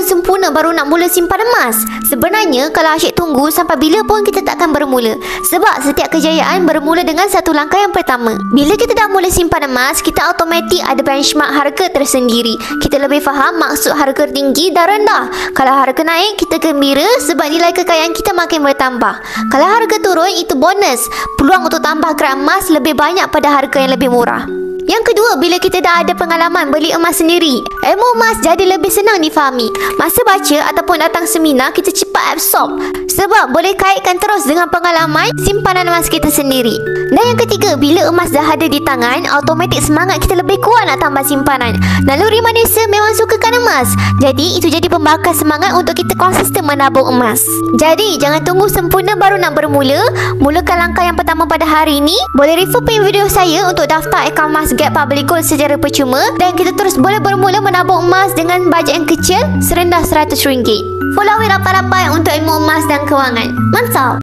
sempurna baru nak mula simpan emas? Sebenarnya kalau asyik tunggu sampai bila pun kita takkan bermula. Sebab setiap kejayaan bermula dengan satu langkah yang pertama. Bila kita dah mula simpan emas, kita automatik ada benchmark harga tersendiri. Kita lebih faham maksud harga tinggi dan rendah. Kalau harga naik, kita gembira sebab nilai kekayaan kita makin bertambah. Kalau harga turun, itu bonus. Peluang untuk tambah gram emas lebih banyak pada harga yang lebih murah. Yang kedua, bila kita dah ada pengalaman beli emas sendiri, ilmu emas jadi lebih senang difahami. Masa baca ataupun datang seminar, kita cepat absorb sebab boleh kaitkan terus dengan pengalaman simpanan emas kita sendiri. Dan yang ketiga, bila emas dah ada di tangan, automatik semangat kita lebih kuat nak tambah simpanan. Naluri manusia memang sukakan emas, jadi itu jadi pembakar semangat untuk kita konsisten menabung emas. Jadi jangan tunggu sempurna baru nak bermula. Mulakan langkah yang pertama pada hari ini. Boleh refer punya video saya untuk daftar akaun emas Get Public Gold secara percuma, dan kita terus boleh bermula menabung emas dengan bajet yang kecil serendah RM100. Follow rapat-rapat untuk ilmu emas dan kewangan. Mantap!